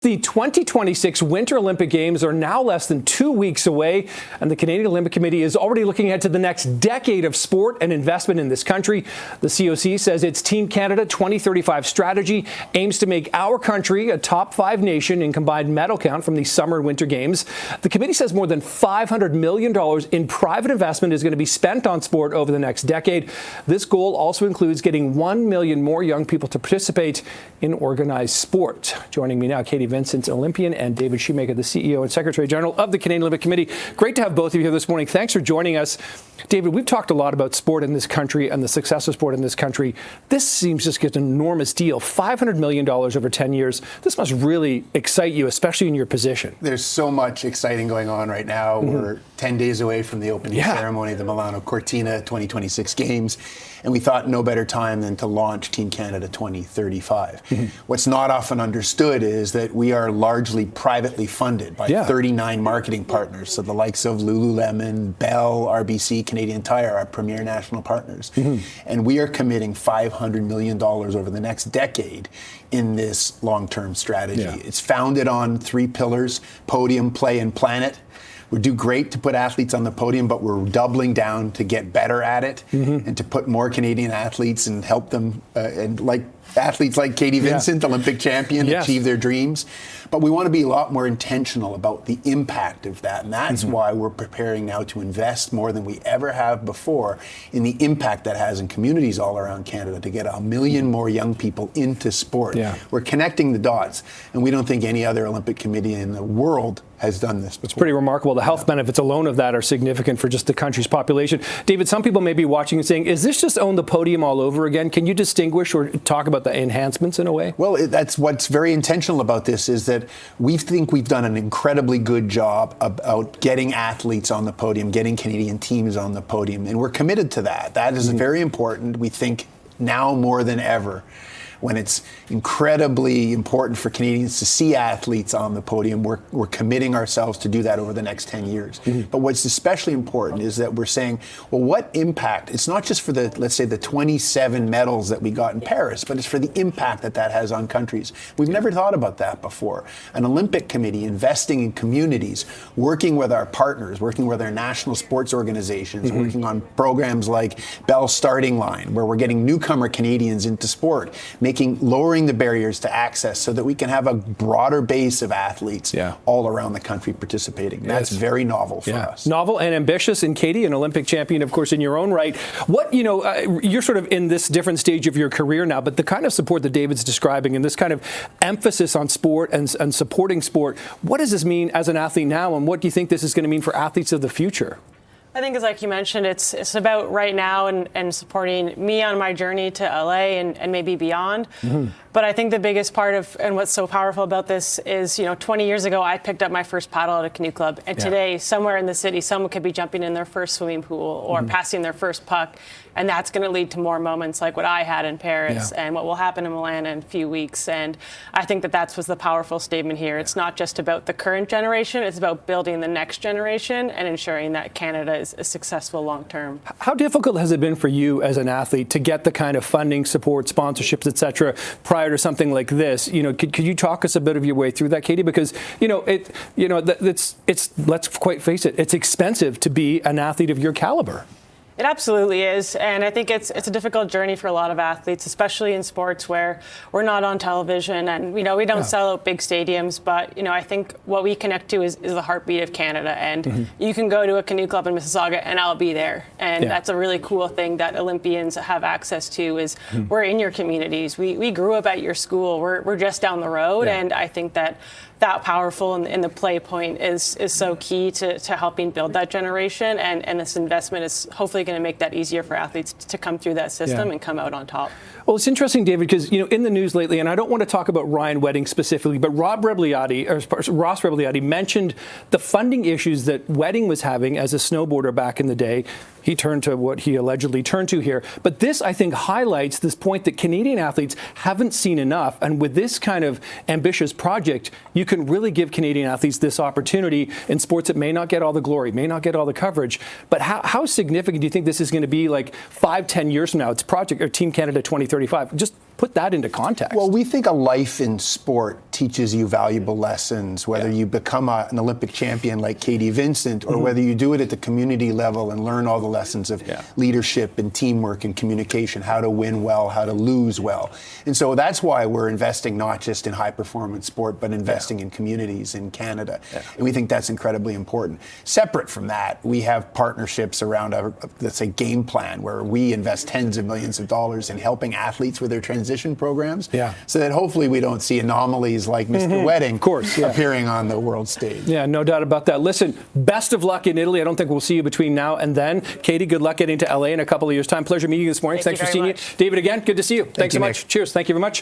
The 2026 Winter Olympic Games are now less than 2 weeks away, and the Canadian Olympic Committee is already looking ahead to the next decade of sport and investment in this country. The COC says its Team Canada 2035 strategy aims to make our country a top 5 nation in combined medal count from the Summer and Winter Games. The committee says more than $500 million in private investment is going to be spent on sport over the next decade. This goal also includes getting 1 million more young people to participate in organized sport. Joining me now, Katie Vincent, Olympian, and David Shoemaker, the CEO and Secretary General of the Canadian Olympic Committee. Great to have both of you here this morning. Thanks for joining us. David, we've talked a lot about sport in this country and the success of sport in this country. This seems just an enormous deal. $500 million over 10 years. This must really excite you, especially in your position. There's so much exciting going on right now. We're 10 days away from the opening ceremony of the Milano Cortina 2026 Games, and we thought no better time than to launch Team Canada 2035. What's not often understood is that we are largely privately funded by 39 marketing partners, so the likes of Lululemon, Bell, RBC, Canadian Tire, our premier national partners. And we are committing $500 million over the next decade in this long-term strategy. It's founded on 3 pillars: podium, play, and planet. We do great to put athletes on the podium, but we're doubling down to get better at it and to put more Canadian athletes and help them, and like athletes like Katie Vincent, Olympic champion, achieve their dreams. But we want to be a lot more intentional about the impact of that. And that's why we're preparing now to invest more than we ever have before in the impact that has in communities all around Canada to get 1 million more young people into sport. We're connecting the dots, and we don't think any other Olympic committee in the world has done this before. It's pretty remarkable. The health benefits alone of that are significant for just the country's population. David, some people may be watching and saying, is this just own the podium all over again? Can you distinguish or talk about the enhancements in a way? Well, that's what's very intentional about this, is that we think we've done an incredibly good job about getting athletes on the podium, getting Canadian teams on the podium, and we're committed to that. That is very important, we think, now more than ever, when it's incredibly important for Canadians to see athletes on the podium. We're committing ourselves to do that over the next 10 years. But what's especially important is that we're saying, well, what impact? It's not just for the, let's say, the 27 medals that we got in Paris, but it's for the impact that that has on countries. We've never thought about that before. An Olympic committee investing in communities, working with our partners, working with our national sports organizations, working on programs like Bell Starting Line, where we're getting newcomer Canadians into sport, lowering the barriers to access so that we can have a broader base of athletes all around the country participating. That's very novel for us. Novel and ambitious. And Katie, an Olympic champion, of course, in your own right. What, you're sort of in this different stage of your career now, but the kind of support that David's describing and this kind of emphasis on sport and supporting sport, what does this mean as an athlete now, and what do you think this is going to mean for athletes of the future? I think, as like you mentioned, it's about right now and supporting me on my journey to LA and maybe beyond. But I think the biggest part of, and what's so powerful about this is, 20 years ago, I picked up my first paddle at a canoe club. And today, somewhere in the city, someone could be jumping in their first swimming pool or passing their first puck. And that's going to lead to more moments like what I had in Paris and what will happen in Milan in a few weeks. And I think that was the powerful statement here. It's not just about the current generation. It's about building the next generation and ensuring that Canada is successful long term. How difficult has it been for you as an athlete to get the kind of funding, support, sponsorships, et cetera, prior to something like this? Could you talk us a bit of your way through that, Katie? Because it's let's quite face it, it's expensive to be an athlete of your caliber. It absolutely is, and I think it's a difficult journey for a lot of athletes, especially in sports where we're not on television and we don't sell out big stadiums. But I think what we connect to is the heartbeat of Canada, and you can go to a canoe club in Mississauga and I'll be there, and that's a really cool thing that Olympians have access to. Is we're in your communities, we grew up at your school, we're just down the road, and I think that powerful in the play point is so key to helping build that generation, and this investment is hopefully going to make that easier for athletes to come through that system and come out on top. Well, it's interesting, David, because in the news lately, and I don't want to talk about Ryan Wedding specifically, but Ross Rebliati mentioned the funding issues that Wedding was having as a snowboarder back in the day. He turned to what he allegedly turned to here. But this, I think, highlights this point that Canadian athletes haven't seen enough. And with this kind of ambitious project, you can really give Canadian athletes this opportunity in sports that may not get all the glory, may not get all the coverage. But how significant do you think this is going to be, like 5-10 years from now? It's Project or Team Canada 2035. Just put that into context. Well, we think a life in sport teaches you valuable lessons, whether you become an Olympic champion like Katie Vincent, or whether you do it at the community level and learn all the lessons of leadership and teamwork and communication, how to win well, how to lose well. And so that's why we're investing not just in high performance sport, but investing in communities in Canada. And we think that's incredibly important. Separate from that, we have partnerships around let's say, game plan, where we invest tens of millions of dollars in helping athletes with their transition programs, so that hopefully we don't see anomalies like Mr. Wedding appearing on the world stage. Yeah, no doubt about that. Listen, best of luck in Italy. I don't think we'll see you between now and then. Katie, good luck getting to LA in a couple of years' time. Pleasure meeting you this morning. Thanks for seeing you. David, again, good to see you. Thanks so much. Cheers. Thank you very much.